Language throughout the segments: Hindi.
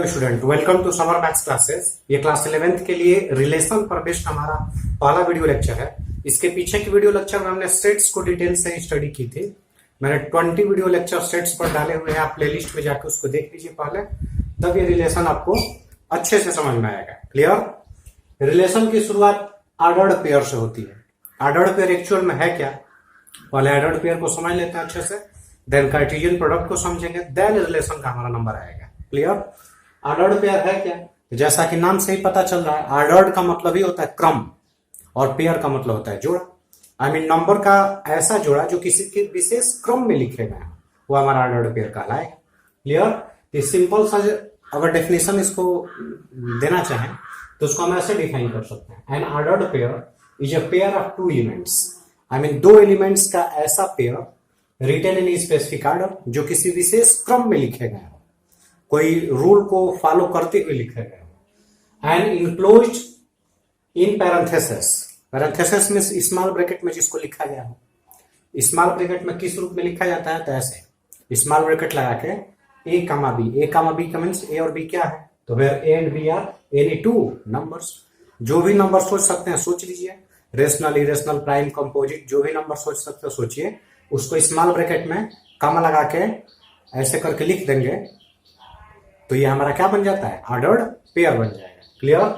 Hello student, welcome to summer maths classes. ये क्लास 11th के लिए रिलेशन पर बेस्ड हमारा पहला वीडियो लेक्चर है। इसके पीछे की वीडियो लेक्चर में हमने सेट्स को डिटेल से स्टडी की थी। मैंने 20 वीडियो लेक्चर सेट्स पर डाले हुए हैं, आप प्लेलिस्ट में जाकर उसको देख लीजिए पहले, तब ये रिलेशन आपको अच्छे से समझ में आएगा। क्लियर? रिलेशन की शुरुआत ऑर्डर्ड पेयर से होती है। ऑर्डर्ड पेयर एक्चुअल में है क्या, पहले ऑर्डर्ड पेयर को समझ लेते हैं अच्छे से, देन कार्टेशियन प्रोडक्ट को समझेंगे, देन रिलेशन का हमारा नंबर आएगा। क्लियर? ऑर्डर्ड पेयर है क्या, जैसा कि नाम से ही पता चल रहा है, ऑर्डर्ड का मतलब ही होता है क्रम और पेयर का मतलब होता है जोड़ा। आई मीन नंबर का ऐसा जोड़ा जो किसी के विशेष क्रम में लिखे गए हैं, वो हमारा ऑर्डर्ड पेयर कहलाएगा। क्लियर? सिंपल सा अगर डेफिनेशन इसको देना चाहें तो उसको हम ऐसे डिफाइन कर सकते हैं, an ordered pair is a pair of two elements. I mean दो एलिमेंट्स का ऐसा pair written in specific order जो किसी विशेष क्रम में लिखे गए हैं, कोई रूल को फॉलो करते हुए लिखे गए हैं, and enclosed in parenthesis. Parenthesis में स्मॉल ब्रैकेट में जिसको लिखा गया हो। स्मॉल ब्रैकेट में किस रूप में लिखा जाता है, तो ऐसे स्मॉल ब्रैकेट लगा के ए कामा बी का मीन्स ए और बी क्या है, तो फिर A and B are any two numbers. जो भी नंबर सोच सकते हैं सोच लीजिए, रेशनल, इरेशनल, प्राइम, कंपोजिट, जो भी नंबर सोच सकते हो सोचिए, उसको स्मॉल ब्रैकेट में कामा लगा के ऐसे करके लिख देंगे तो ये हमारा क्या बन जाता है, ऑर्डर्ड पेयर बन जाएगा। Clear?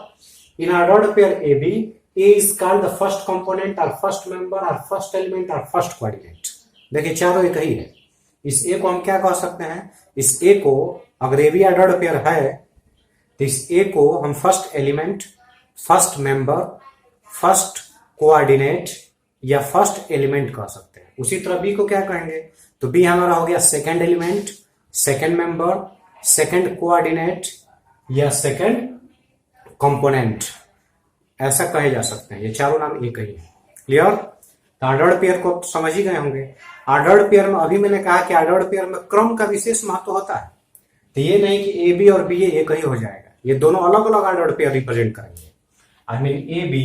In ordered pair A B, A is called the first component और फर्स्ट मेंबर और फर्स्ट एलिमेंट और फर्स्ट कोऑर्डिनेट। देखिए चारों एक ही है। इस ए को हम क्या कह सकते हैं, इस ए को अगर ए बी ऑर्डर्ड पेयर है तो इस ए को हम first element, first member, first coordinate या फर्स्ट एलिमेंट कह सकते हैं। उसी तरह बी को क्या कहेंगे, तो बी हमारा हो गया second element, second member, second coordinate या सेकेंड कंपोनेंट, ऐसा कहे जा सकते हैं। ये चारों नाम एक ही है। क्लियर? तो ऑर्डर्ड पेयर को समझ ही गए होंगे। ऑर्डर्ड पेयर में अभी मैंने कहा कि ऑर्डर्ड पेयर में क्रम का विशेष महत्व होता है, तो ये नहीं कि ए बी और बी एक ही हो जाएगा, ये दोनों अलग अलग ऑर्डर्ड पेयर रिप्रेजेंट करेंगे। I mean A B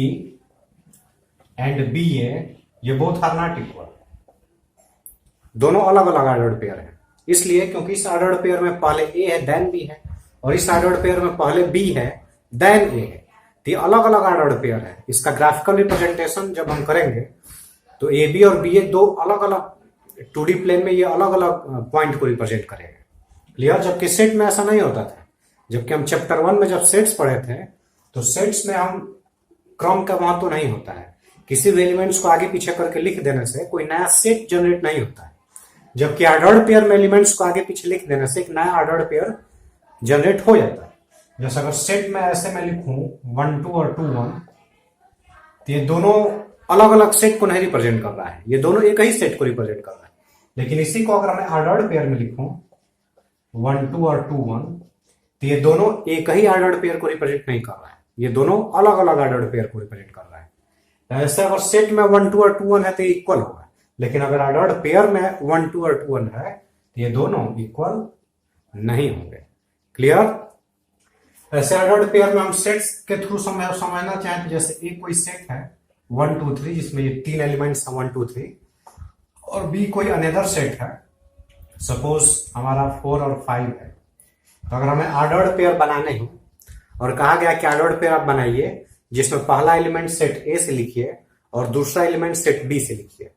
and B A, ये बोथ आर नॉट इक्वल, दोनों अलग अलग ऑर्डर्ड पेयर है। इसलिए क्योंकि इस ऑर्डर्ड पेयर में पहले ए है देन बी है, और इस ऑर्डर्ड पेयर में पहले बी है देन ए है, तो ये अलग अलग ऑर्डर्ड पेयर है। इसका ग्राफिकल रिप्रेजेंटेशन जब हम करेंगे तो ए बी और बी ए दो अलग अलग 2D प्लेन में ये अलग अलग पॉइंट को रिप्रेजेंट करेंगे। क्लियर? जबकि सेट में ऐसा नहीं होता था। जबकि हम चैप्टर 1 में जब सेट्स पढ़े थे तो सेट्स में हम क्रम का महत्व नहीं होता है, किसी भी एलिमेंट्स को आगे पीछे करके लिख देने से कोई नया सेट जनरेट नहीं होता है। जबकि ऑर्डर्ड पेयर में एलिमेंट्स को आगे पीछे लिख देने से एक नया ऑर्डर्ड पेयर जनरेट हो जाता है। जैसे अगर सेट में ऐसे मैं लिखूं 1 2 और 2 1, तो ये दोनों अलग अलग सेट को नहीं रिप्रेजेंट कर रहा है, ये दोनों एक ही सेट को रिप्रेजेंट कर रहा है। लेकिन इसी को अगर मैं ऑर्डर्ड पेयर में लिखूं 1 2 और 2 1, तो ये दोनों एक ही ऑर्डर्ड पेयर को रिप्रेजेंट नहीं कर रहा है, ये दोनों अलग अलग ऑर्डर्ड पेयर को रिप्रेजेंट कर रहा है। ऐसे अगर सेट में 1 2 और 2 1 है तो इक्वल होगा, लेकिन अगर ऑर्डर्ड पेयर में 1 2 और 2 1 है तो ये दोनों इक्वल नहीं होंगे। क्लियर? ऐसे ऑर्डर्ड पेयर में हम सेट्स के थ्रू समझना चाहें तो जैसे एक कोई सेट है 1 2 3 जिसमें ये 3 एलिमेंट्स हैं 1 2 3, और बी कोई अनदर सेट है, सपोज हमारा 4 और 5 है। तो अगर हमें ऑर्डर्ड पेयर बनाने हो और कहा गया कि ऑर्डर्ड पेयर आप बनाइए जिसमें पहला एलिमेंट सेट ए से लिखिए और दूसरा एलिमेंट सेट बी से लिखिए।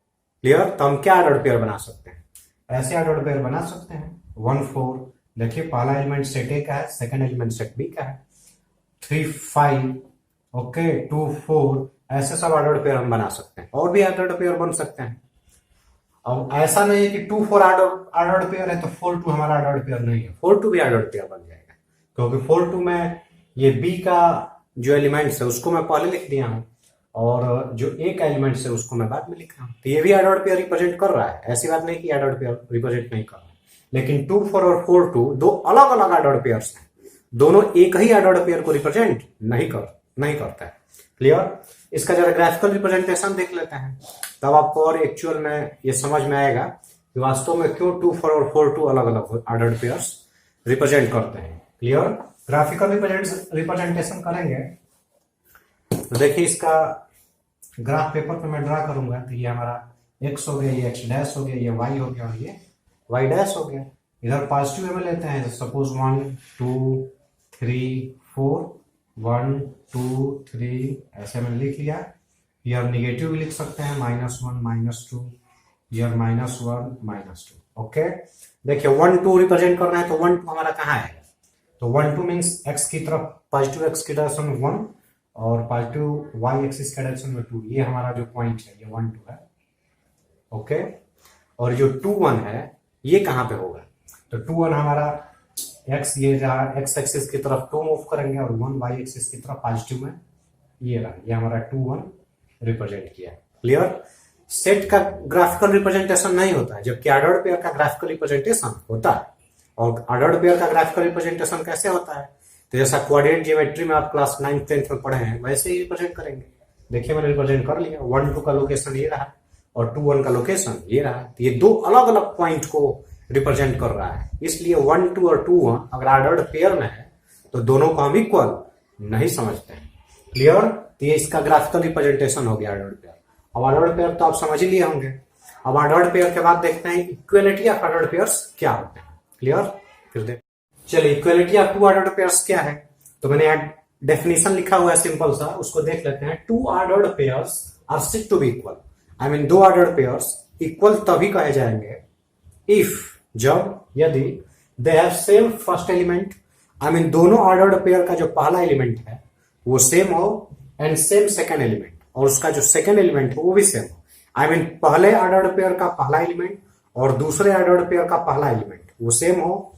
क्लियर? तो हम क्या ऑर्डर्ड पेयर बना सकते हैं, ऐसे ऑर्डर्ड पेयर बना सकते हैं 1 4, देखिए पहला एलिमेंट सेट ए का है, सेकंड एलिमेंट सेट बी का है, 3 5, ओके 2 4, ऐसे सब ऑर्डर्ड पेयर हम बना सकते हैं। और भी ऑर्डर्ड पेयर बन सकते हैं। अब ऐसा नहीं है कि 2 4 ऑर्डर्ड पेयर है तो 4 2 हमारा ऑर्डर्ड पेयर नहीं है, 4 2 भी ऑर्डर्ड पेयर बन जाएगा, क्योंकि 4 2 में ये बी का जो एलिमेंट्स है उसको मैं पहले लिख दिया हूं और जो ए का एलिमेंट है उसको मैं बाद में लिख रहा हूं, तो ये भी ऑर्डर्ड पेयर रिप्रेजेंट कर रहा है। ऐसी बात नहीं कि ऑर्डर्ड पेयर रिप्रेजेंट नहीं कर रहा है, लेकिन 2 4 और 4 2 दो अलग अलग ऑर्डर्ड पेयर्स हैं, दोनों एक ही ऑर्डर्ड पेयर को रिप्रेजेंट नहीं करता है। क्लियर? इसका जरा ग्राफिकल रिप्रेजेंटेशन देख लेते हैं, तब आपको और एक्चुअल में ये समझ में आएगा कि वास्तव में क्यों 2 4 और 4 2 अलग अलग ऑर्डर्ड पेयर्स रिप्रेजेंट करते हैं। क्लियर? ग्राफिकल रिप्रेजेंटेशन करेंगे तो देखिए इसका ग्राफ पेपर पे मैं ड्रा करूंगा, तो ये हमारा x हो गया, ये x डैश हो गया, ये y हो गया और ये y डैश हो गया। इधर पॉजिटिव में लेते हैं, सपोज 1 2 3 4 1 2 3 ऐसे मैंने लिख लिया। ये हम निगेटिव भी लिख सकते हैं, -1 -2, ये -1 -2। ओके, देखिए 1 2 रिप्रेजेंट करना है तो 1 2 हमारा कहाँ है, तो 1 2 मीन्स एक्स की तरफ पॉजिटिव एक्स की डायरेक्शन में 1 और पॉजिटिव वाई एक्सिस के डायरेक्शन में 2, ये हमारा जो पॉइंट है ये 1 2 है। ओके, और जो 2 1 है ये कहाँ पे होगा, तो 2 1 हमारा एक्स, ये जहाँ एक्स एक्सिस की तरफ 2 मूव करेंगे और 1 वाई एक्सिस की तरफ पॉजिटिव में ये रहा, ये हमारा 2 1 रिप्रेजेंट किया। क्लियर, सेट का ग्राफिकल रिप्रेजेंटेशन नहीं होता है, जबकि ऑर्डर्ड पेयर का ग्राफिकल रिप्रेजेंटेशन होता है। और ऑर्डर्ड पेयर का ग्राफिकल रिप्रेजेंटेशन कैसे होता है, तो जैसा कोऑर्डिनेट ज्योमेट्री में आप क्लास 9th 10th में पढ़े हैं वैसे ही रिप्रेजेंट करेंगे। देखिए मैंने रिप्रेजेंट कर लिया, 1 2 का लोकेशन ये रहा और 2 1 का लोकेशन ये रहा, तो ये दो अलग अलग पॉइंट को रिप्रेजेंट कर रहा है। इसलिए 1 2 और 2 1 अगर ऑर्डर्ड पेयर में है तो दोनों को हम इक्वल नहीं समझते हैं। क्लियर, तो ये इसका ग्राफिकल रिप्रेजेंटेशन हो गया ऑर्डर्ड पेयर। अब ऑर्डर्ड पेयर तो आप समझ ही लिए होंगे। अब ऑर्डर्ड पेयर के बाद देखते हैं इक्वलिटी ऑफ ऑर्डर्ड पेयर्स क्या होते हैं। क्लियर, फिर देख चलिए equality of two ordered pairs क्या है, तो मैंने यहाँ डेफिनेशन लिखा हुआ है सिंपल सा, उसको देख लेते हैं। Two ordered pairs are said to be equal, I mean दो ऑर्डर्ड पेयर्स इक्वल तभी कहे जाएंगे इफ, जब, यदि they have same first element, I mean दोनों ऑर्डर्ड पेयर का जो पहला एलिमेंट है वो सेम हो एंड सेम सेकेंड एलिमेंट, और उसका जो सेकेंड एलिमेंट हो वो भी सेम हो। आई मीन पहले ऑर्डर्ड पेयर का पहला एलिमेंट और दूसरे ऑर्डर्ड पेयर का पहला एलिमेंट वो सेम हो,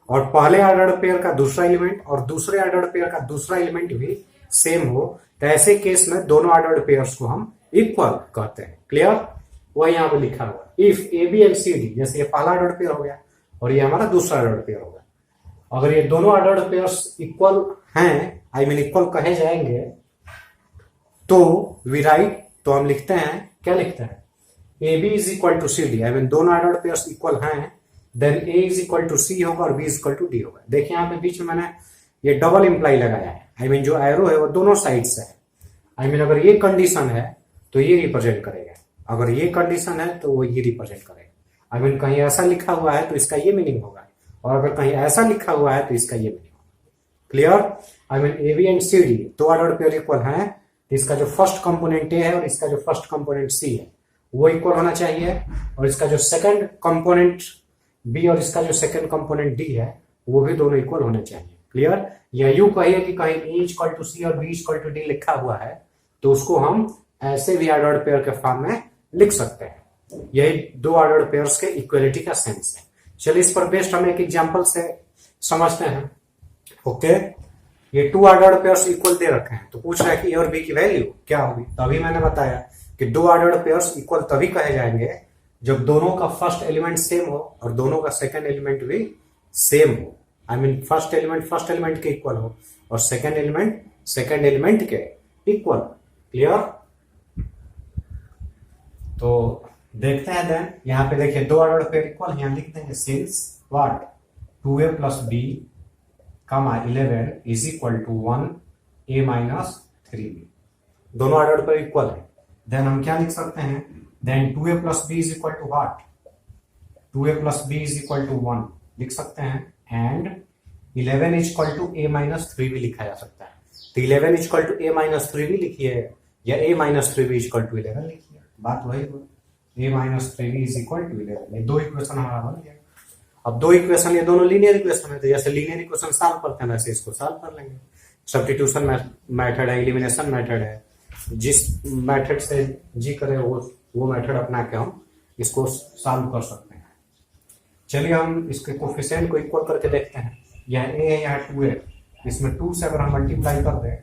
और पहले ऑर्डर्ड पेयर का दूसरा एलिमेंट और दूसरे ऑर्डर्ड पेयर का दूसरा एलिमेंट भी सेम हो, तो ऐसे केस में दोनों ऑर्डर्ड पेयर्स को हम इक्वल कहते हैं। क्लियर, वही यहाँ पे लिखा हुआ if A B and C D, जैसे ये पहला ऑर्डर्ड पेयर हो गया और ये हमारा दूसरा ऑर्डर्ड पेयर होगा, अगर ये दोनों ऑर्डर्ड पेयर्स इक्वल हैं, आई मीन इक्वल कहे जाएंगे, तो वी राइट, तो हम लिखते हैं, क्या लिखते हैं, A B is equal to C D, I mean दोनों ऑर्डर्ड पेयर्स इक्वल हैं, then A is equal to C होगा और B is equal to D होगा। देखिए यहाँ पे बीच में मैंने ये डबल इंप्लाई लगाया है, आई मीन जो एरो है वो दोनों साइड से है। आई मीन अगर ये कंडीशन है तो ये रिप्रेजेंट करेगा, अगर ये कंडीशन है तो वो ये रिप्रेजेंट करेगा। आई मीन कहीं ऐसा लिखा हुआ है तो इसका ये मीनिंग होगा, और अगर कहीं ऐसा लिखा हुआ है तो इसका ये मीनिंग होगा। Clear, I mean A B and C D दो ऑर्डर्ड पेयर इक्वल हैं, तो इसका जो फर्स्ट कंपोनेंट ए है और इसका जो फर्स्ट कंपोनेंट सी है वो इक्वल होना चाहिए, और इसका जो सेकंड कंपोनेंट बी और इसका जो सेकंड कंपोनेंट डी है वो भी दोनों इक्वल होने चाहिए। क्लियर, या यूं कहिए कि कहीं ए इक्वल टू सी और बी इक्वल टू डी लिखा हुआ है तो उसको हम ऐसे भी ऑर्डर्ड पेयर के फॉर्म में लिख सकते हैं। यही दो ऑर्डर्ड पेयर्स के इक्वलिटी का सेंस है। चलिए इस पर बेस्ड हम एक एग्जांपल से समझते हैं। ओके, ये टू ऑर्डर्ड पेयर्स इक्वल दे रखे हैं, तो पूछ रहा है कि ए और बी की वैल्यू क्या होगी, तो अभी मैंने बताया कि दो ऑर्डर्ड पेयर्स इक्वल तभी कहे जाएंगे जब दोनों का फर्स्ट एलिमेंट सेम हो और दोनों का सेकंड एलिमेंट भी सेम हो। आई मीन फर्स्ट एलिमेंट के इक्वल हो और सेकंड एलिमेंट के इक्वल। क्लियर, तो देखते हैं देन, यहाँ पे देखिए दो ऑर्डर्ड पेयर इक्वल, यहाँ लिख देंगे since what 2a plus B comma 11 is equal to 1a minus 3b, दोनों ऑर्डर्ड पेयर इक्वल है। देन हम क्या लिख सकते हैं, then 2a plus B is equal to what, 2a plus B is equal to 1 लिख सकते हैं, and 11 is equal to a minus 3b लिखा जा सकता है। तो 11 is equal to a minus 3b लिखिए या a minus 3b is equal to 11 लिखिए, बात वही हुई। a minus 3b is equal to 11, ये दो इक्वेशन हमारा बन गया। अब दो इक्वेशन, ये दोनों लीनियर इक्वेशन है, तो जैसे लीनियर इक्वेशन सॉल्व करते हैं वैसे इसको सॉल्व कर लेंगे। सब्स्टिट्यूशन मेथड है, एलिमिनेशन मेथड है, जिस मेथड से जी करे वो मेथड अपना के हम इसको सॉल्व कर सकते हैं। चलिए हम इसके कोफिशिएंट को इक्वल करके देखते हैं। यहाँ a है, यहाँ 2 है, इसमें 2 से अगर हम मल्टीप्लाई कर दें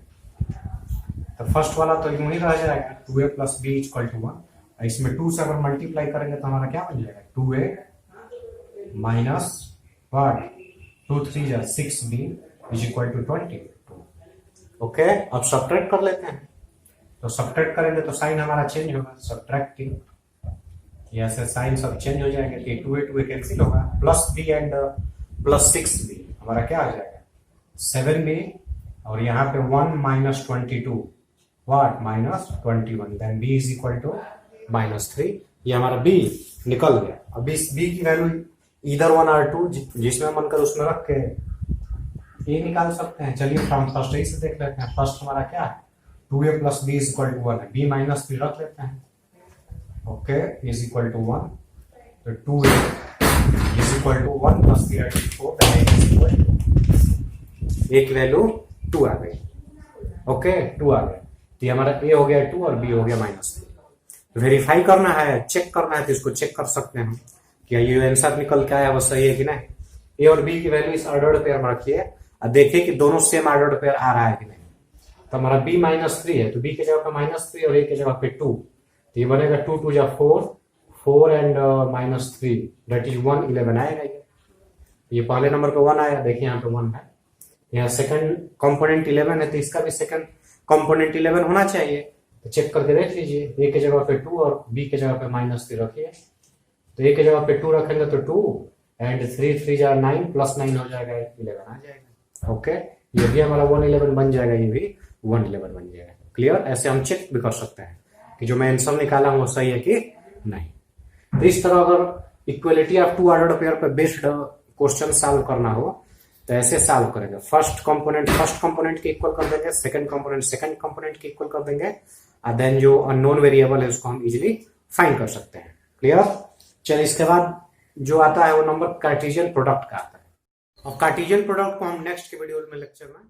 तो फर्स्ट वाला तो यूं ही रह जाएगा 2a plus B equal to 1, इसमें 2 से अगर मल्टीप्लाई करेंगे तो हमारा क्या बन जाएगा 2a माइनस व्हाट 2 3 जा 6b is equal to 22। Okay, अब सब्ट्रैक्ट कर लेते हैं। तो सब्ट्रैक्ट करेंगे तो साइन हमारा चेंज होगा, सब्ट्रैक्टिंग ऐसे साइन सब चेंज हो जाएंगे, तो 2a कैंसिल होगा, plus b and plus 6b हमारा क्या आ जाएगा 7b, और यहाँ पे 1 minus 22 what minus 21, then b is equal to minus 3, ये हमारा b निकल गया। अब इस b की वैल्यू इधर 1 और 2 जिसमें मन कर उसमें रख के ए निकाल सकते हैं। चलिए फ्रॉम फर्स्ट ए से देख लेते हैं। फर्स्ट हमारा क्या है, 2a plus B is equal to 1 है, b माइनस 3 रख लेते हैं। ओके, इज इक्वल टू 1, तो 2a is equal to 1 plus 3 4, then a is equal to, एक वैल्यू 2 आ गई। ओके, 2 आ गया, तो ये हमारा a हो गया 2 और b हो गया -3। वेरीफाई करना है, चेक करना है, तो इसको चेक कर सकते हैं क्या ये आंसर निकल के आया वो सही है कि नहीं। ए और बी की वैल्यू इस ऑर्डर्ड पेयर में रखिए और देखिए कि दोनों सेम ऑर्डर्ड पेयर आ रहा है कि नहीं। तो हमारा b -3 है, तो b की जगह पे -3 और a की जगह पे 2, तो ये बनेगा 2 2 जा 4, 4 एंड -3 दैट इज 1 11 आएगा। ये पहले नंबर पे 1 आया, देखिए यहाँ पे 1 है। यहाँ सेकंड कंपोनेंट 11 है, तो इसका भी सेकंड कंपोनेंट 11 होना चाहिए। तो चेक करके देख लीजिए, a की जगह पे 2 और b की जगह पे -3 रखिए। तो a की जगह पे 2 रखेंगे तो 2 एंड 3 3 जा 9 प्लस 9 हो जाएगा, 11 आ जाएगा। ओके, ये भी हमारा 1 11 बन जाएगा, ये भी 1 11 बन जाएगा। क्लियर, ऐसे हम चेक भी कर सकते हैं कि जो मैं आंसर निकाला हूँ वो सही है कि नहीं। तो इस तरह अगर equality of two ordered pair पे बेस्ड क्वेश्चन सॉल्व करना हो तो ऐसे सॉल्व करेंगे। फर्स्ट कंपोनेंट के इक्वल कर देंगे, सेकंड कंपोनेंट के इक्वल कर देंगे, और देन जो अननोन वेरिएबल है उसको हम इजीली फाइंड कर सकते हैं। क्लियर, चलिए इसके बाद जो आता है वो नंबर कार्टेशियन प्रोडक्ट का आता है। और कार्टेशियन प्रोडक्ट को हम नेक्स्ट के वीडियो में लेक्चर में